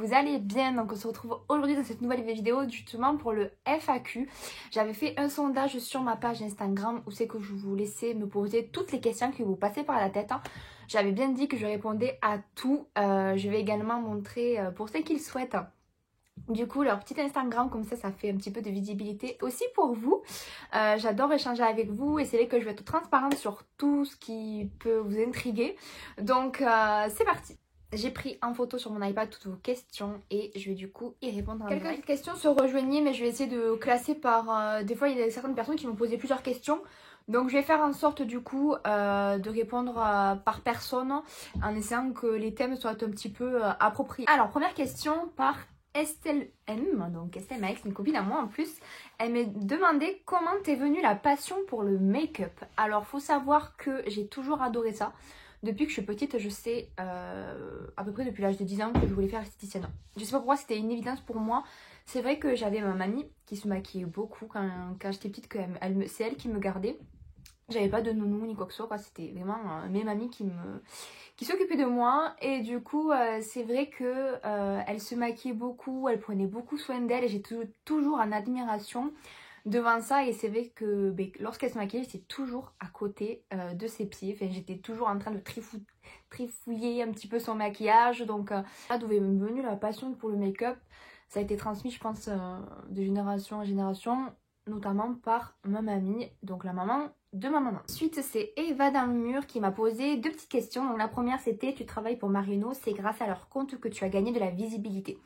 vous allez bien. Donc on se retrouve aujourd'hui dans cette nouvelle vidéo justement pour le FAQ. J'avais fait un sondage sur ma page Instagram où c'est que je vous laissais me poser toutes les questions qui vous passaient par la tête. J'avais bien dit que je répondais à tout. Je vais également montrer pour ceux qui le souhaitent du coup leur petit Instagram, comme ça fait un petit peu de visibilité aussi pour vous. J'adore échanger avec vous et c'est vrai que je vais être transparente sur tout ce qui peut vous intriguer. Donc c'est parti. J'ai pris en photo sur mon iPad toutes vos questions et je vais du coup y répondre en direct. Quelques questions se rejoignaient mais je vais essayer de classer par... des fois il y a certaines personnes qui m'ont posé plusieurs questions. Donc je vais faire en sorte du coup de répondre par personne en essayant que les thèmes soient un petit peu appropriés. Alors première question par Estelle M, donc Estelle Max, une copine à moi en plus. Elle m'a demandé comment t'es venue la passion pour le make-up. Alors faut savoir que j'ai toujours adoré ça. Depuis que je suis petite, je sais à peu près depuis l'âge de 10 ans que je voulais faire esthéticienne. Je sais pas pourquoi, c'était une évidence pour moi. C'est vrai que j'avais ma mamie qui se maquillait beaucoup quand j'étais petite, c'est elle qui me gardait. J'avais pas de nounou ni quoi que ce soit, c'était vraiment mes mamies qui s'occupaient de moi. Et du coup, c'est vrai que elle se maquillait beaucoup, elle prenait beaucoup soin d'elle et j'ai toujours en admiration devant ça. Et c'est vrai que lorsqu'elle se maquillait, j'étais toujours à côté de ses pieds. Enfin, j'étais toujours en train de trifouiller un petit peu son maquillage. Donc là d'où est venue la passion pour le make-up. Ça a été transmis, je pense, de génération en génération, notamment par ma mamie, donc la maman de ma maman. Ensuite, c'est Eva dans le mur qui m'a posé deux petites questions. Donc la première, c'était: tu travailles pour Marionneau, c'est grâce à leur compte que tu as gagné de la visibilité.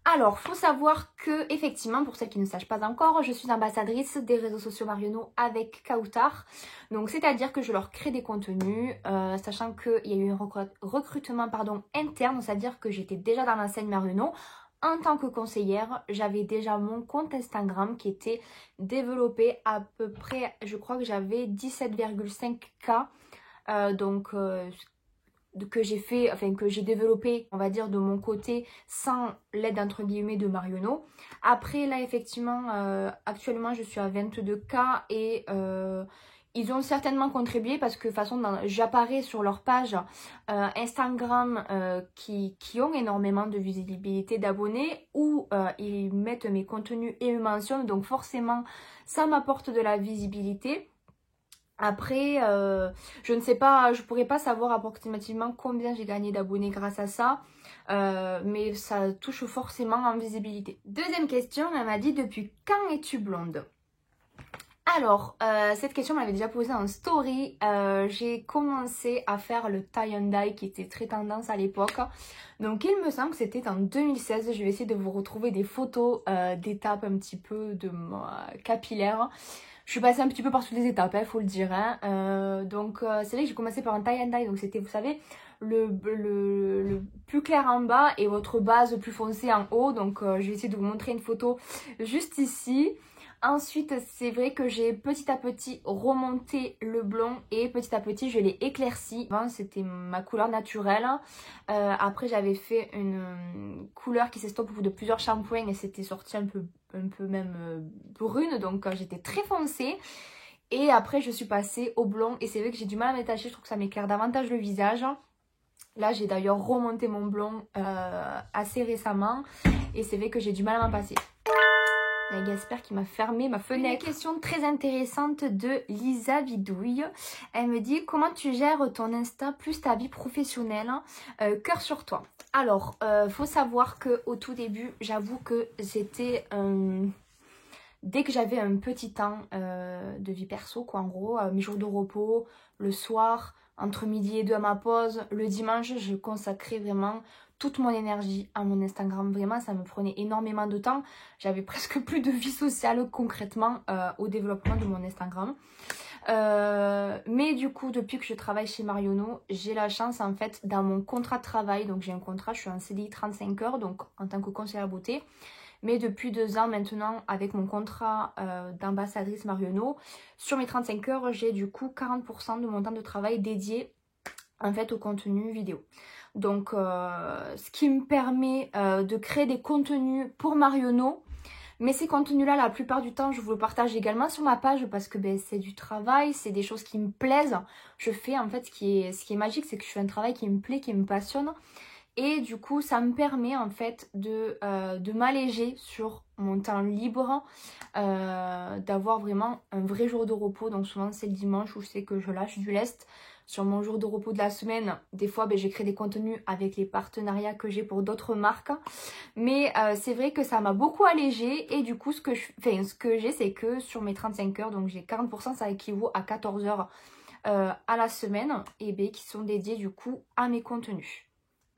Alors, faut savoir que, effectivement, pour celles qui ne sachent pas encore, je suis ambassadrice des réseaux sociaux Marionneau avec Kautar. Donc, c'est-à-dire que je leur crée des contenus, sachant qu'il y a eu un recrutement interne, c'est-à-dire que j'étais déjà dans l'enseigne Marionneau. En tant que conseillère, j'avais déjà mon compte Instagram qui était développé à peu près, je crois que j'avais 17,5K. Que j'ai développé, on va dire, de mon côté sans l'aide entre guillemets de Marionneau. Après là effectivement actuellement je suis à 22K et ils ont certainement contribué parce que de toute façon j'apparais sur leur page Instagram qui ont énormément de visibilité, d'abonnés, où ils mettent mes contenus et me mentionnent, donc forcément ça m'apporte de la visibilité. Après, je ne sais pas, je pourrais pas savoir approximativement combien j'ai gagné d'abonnés grâce à ça, mais ça touche forcément en visibilité. Deuxième question, elle m'a dit: depuis quand es-tu blonde? Alors, cette question m'avait déjà posée en story. J'ai commencé à faire le tie and dye qui était très tendance à l'époque. Donc il me semble que c'était en 2016. Je vais essayer de vous retrouver des photos d'étapes un petit peu de capillaire. Je suis passée un petit peu par toutes les étapes, faut le dire. Donc c'est vrai que j'ai commencé par un tie and dye. Donc c'était, vous savez, le plus clair en bas et votre base plus foncée en haut. Donc je vais essayer de vous montrer une photo juste ici. Ensuite, c'est vrai que j'ai petit à petit remonté le blond et petit à petit je l'ai éclairci. Avant, c'était ma couleur naturelle. Après, j'avais fait une couleur qui s'estompe au bout de plusieurs shampoings et c'était sorti un peu même brune. Donc, j'étais très foncée. Et après, je suis passée au blond et c'est vrai que j'ai du mal à m'attacher. Je trouve que ça m'éclaire davantage le visage. Là, j'ai d'ailleurs remonté mon blond assez récemment et c'est vrai que j'ai du mal à m'en passer. Il y a Gasper qui m'a fermé ma fenêtre. Une question très intéressante de Lisa Vidouille. Elle me dit: comment tu gères ton Insta plus ta vie professionnelle? Cœur sur toi. Alors, faut savoir qu'au tout début, j'avoue que j'étais... dès que j'avais un petit temps de vie perso, quoi, en gros, mes jours de repos, le soir, entre midi et deux à ma pause, le dimanche, je consacrais vraiment toute mon énergie à mon Instagram. Vraiment, ça me prenait énormément de temps. J'avais presque plus de vie sociale concrètement au développement de mon Instagram. Mais du coup, depuis que je travaille chez Marionneau, j'ai la chance en fait dans mon contrat de travail. Donc j'ai un contrat, je suis en CDI 35 heures, donc en tant que conseillère beauté. Mais depuis 2 ans maintenant, avec mon contrat d'ambassadrice Marionneau, sur mes 35 heures, j'ai du coup 40% de mon temps de travail dédié en fait au contenu vidéo. Donc ce qui me permet de créer des contenus pour Marionneau. Mais ces contenus-là, la plupart du temps, je vous le partage également sur ma page parce que c'est du travail, c'est des choses qui me plaisent. Je fais en fait, ce qui est magique, c'est que je fais un travail qui me plaît, qui me passionne. Et du coup, ça me permet en fait de m'alléger sur mon temps libre, d'avoir vraiment un vrai jour de repos. Donc souvent c'est le dimanche où je sais que je lâche du lest. Sur mon jour de repos de la semaine, des fois j'écris des contenus avec les partenariats que j'ai pour d'autres marques. Mais c'est vrai que ça m'a beaucoup allégée. Et du coup ce que j'ai, c'est que sur mes 35 heures, donc j'ai 40%, ça équivaut à 14 heures à la semaine, et qui sont dédiées du coup à mes contenus.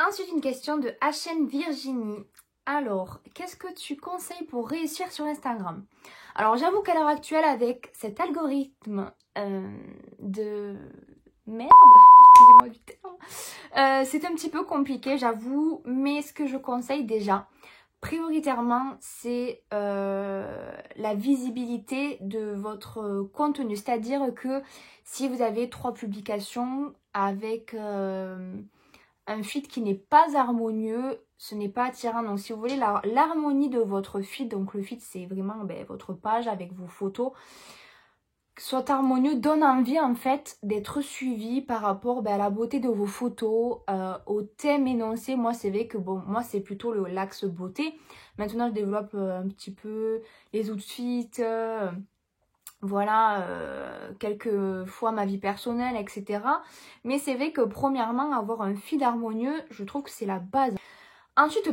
Ensuite, une question de HN Virginie. Alors, qu'est-ce que tu conseilles pour réussir sur Instagram? Alors, j'avoue qu'à l'heure actuelle, avec cet algorithme de merde, excusez-moi du terme, c'est un petit peu compliqué, j'avoue. Mais ce que je conseille déjà, prioritairement, c'est la visibilité de votre contenu. C'est-à-dire que si vous avez 3 publications avec un feed qui n'est pas harmonieux, ce n'est pas attirant. Donc si vous voulez l'harmonie de votre feed, donc le feed c'est vraiment votre page avec vos photos, soit harmonieux, donne envie en fait d'être suivi par rapport à la beauté de vos photos, au thème énoncé. Moi c'est vrai que moi c'est plutôt l'axe beauté. Maintenant je développe un petit peu les outfits, voilà, quelques fois ma vie personnelle, etc. Mais c'est vrai que premièrement, avoir un feed harmonieux, je trouve que c'est la base. Ensuite,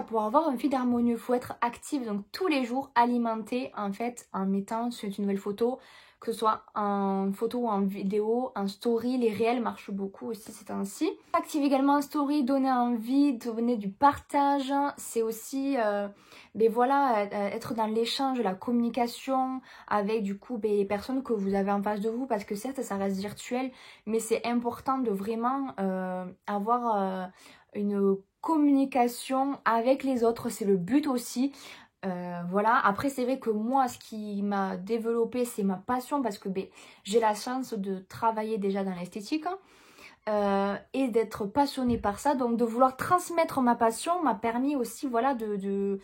pour avoir un feed harmonieux, il faut être actif, donc tous les jours, alimenter en fait en mettant sur une nouvelle photo, que ce soit en photo ou en vidéo, en story. Les réels marchent beaucoup aussi ces temps-ci. Active également en story, donner envie, donner du partage. C'est aussi être dans l'échange, la communication avec du coup les personnes que vous avez en face de vous, parce que certes ça reste virtuel, mais c'est important de vraiment avoir une communication avec les autres, c'est le but aussi. Voilà, après c'est vrai que moi ce qui m'a développé c'est ma passion, parce que j'ai la chance de travailler déjà dans l'esthétique, et d'être passionnée par ça, donc de vouloir transmettre ma passion m'a permis aussi, voilà, de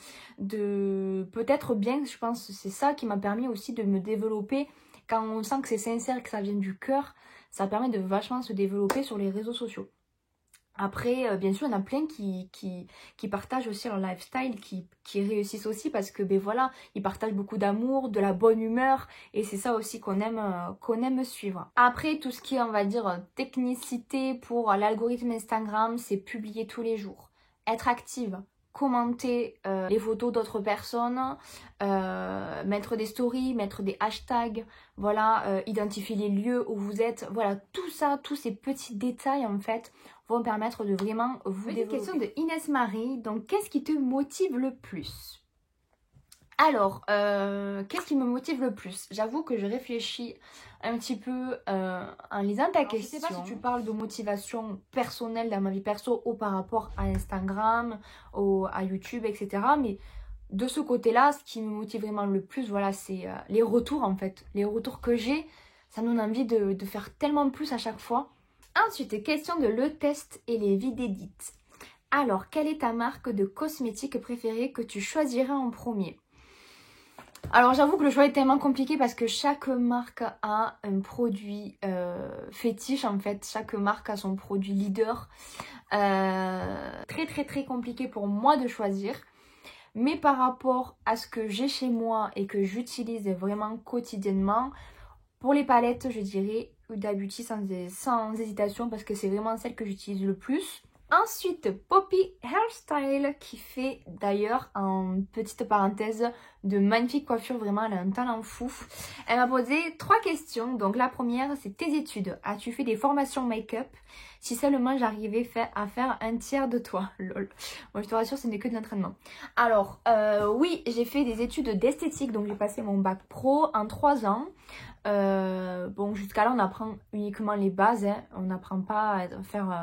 peut-être bien, je pense que c'est ça qui m'a permis aussi de me développer. Quand on sent que c'est sincère et que ça vient du cœur, ça permet de vachement se développer sur les réseaux sociaux. Après, bien sûr, il y en a plein qui partagent aussi leur lifestyle, qui réussissent aussi, parce que voilà, ils partagent beaucoup d'amour, de la bonne humeur, et c'est ça aussi qu'on aime suivre. Après, tout ce qui est, on va dire, technicité pour l'algorithme Instagram, c'est publier tous les jours, être active, commenter les photos d'autres personnes, mettre des stories, mettre des hashtags, voilà, identifier les lieux où vous êtes, voilà, tout ça, tous ces petits détails en fait vont permettre de vraiment vous développer. Une question de Inès Marie, donc qu'est-ce qui te motive le plus? Alors, qu'est-ce qui me motive le plus? J'avoue que je réfléchis un petit peu en lisant ta question. Je sais pas si tu parles de motivation personnelle dans ma vie perso ou par rapport à Instagram, à YouTube, etc. Mais de ce côté-là, ce qui me motive vraiment le plus, voilà, c'est les retours en fait. Les retours que j'ai, ça me donne envie de faire tellement plus à chaque fois. Ensuite, question de le test et les vies d'édite. Alors, quelle est ta marque de cosmétiques préférée que tu choisirais en premier? Alors j'avoue que le choix est tellement compliqué, parce que chaque marque a un produit fétiche en fait. Chaque marque a son produit leader. Très très très compliqué pour moi de choisir. Mais par rapport à ce que j'ai chez moi et que j'utilise vraiment quotidiennement, pour les palettes je dirais Huda Beauty sans hésitation, parce que c'est vraiment celle que j'utilise le plus. Ensuite, Poppy Hairstyle, qui fait d'ailleurs, en petite parenthèse, de magnifiques coiffures. Vraiment, elle a un talent fou. Elle m'a posé 3 questions. Donc la première, c'est tes études. As-tu fait des formations make-up? Si seulement j'arrivais à faire un tiers de toi. Lol. Moi, je te rassure, ce n'est que de l'entraînement. Alors, oui, j'ai fait des études d'esthétique. Donc j'ai passé mon bac pro en 3 ans. Bon, jusqu'à là on apprend uniquement les bases, hein. On n'apprend pas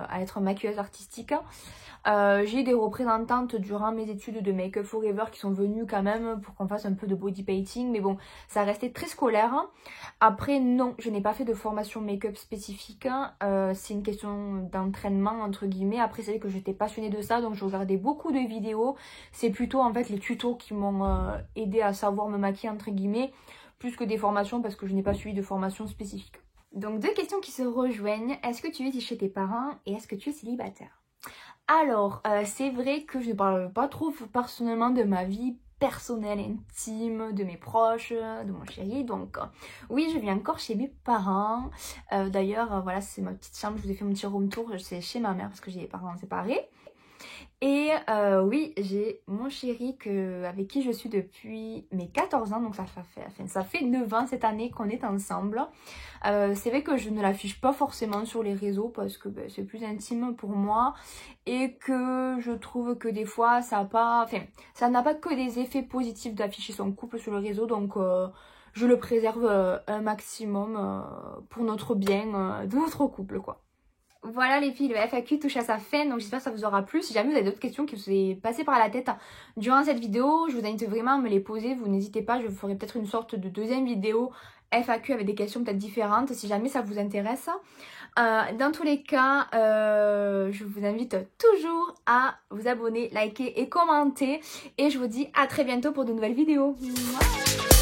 à être maquilleuse artistique. J'ai eu des représentantes durant mes études de Make Up Forever qui sont venues quand même pour qu'on fasse un peu de body painting, mais bon, ça restait très scolaire. Après, non, je n'ai pas fait de formation make-up spécifique. C'est une question d'entraînement entre guillemets. Après, c'est vrai que j'étais passionnée de ça, donc je regardais beaucoup de vidéos. C'est plutôt en fait les tutos qui m'ont aidé à savoir me maquiller entre guillemets, plus que des formations, parce que je n'ai pas suivi de formation spécifique. Donc 2 questions qui se rejoignent. Est-ce que tu vis chez tes parents et est-ce que tu es célibataire? Alors, c'est vrai que je ne parle pas trop personnellement de ma vie personnelle, intime, de mes proches, de mon chéri. Donc, oui, je vis encore chez mes parents. D'ailleurs, voilà, c'est ma petite chambre. Je vous ai fait mon petit room tour. C'est chez ma mère parce que j'ai les parents séparés. Et oui, j'ai mon chéri avec qui je suis depuis mes 14 ans, donc ça fait 9 ans cette année qu'on est ensemble. C'est vrai que je ne l'affiche pas forcément sur les réseaux parce que c'est plus intime pour moi et que je trouve que des fois ça n'a pas que des effets positifs d'afficher son couple sur le réseau, donc je le préserve un maximum pour notre bien de notre couple, quoi. Voilà les filles, le FAQ touche à sa fin, donc j'espère que ça vous aura plu. Si jamais vous avez d'autres questions qui vous est passées par la tête durant cette vidéo, je vous invite vraiment à me les poser. Vous n'hésitez pas, je ferai peut-être une sorte de deuxième vidéo FAQ avec des questions peut-être différentes si jamais ça vous intéresse. Dans tous les cas, je vous invite toujours à vous abonner, liker et commenter. Et je vous dis à très bientôt pour de nouvelles vidéos. Mouah.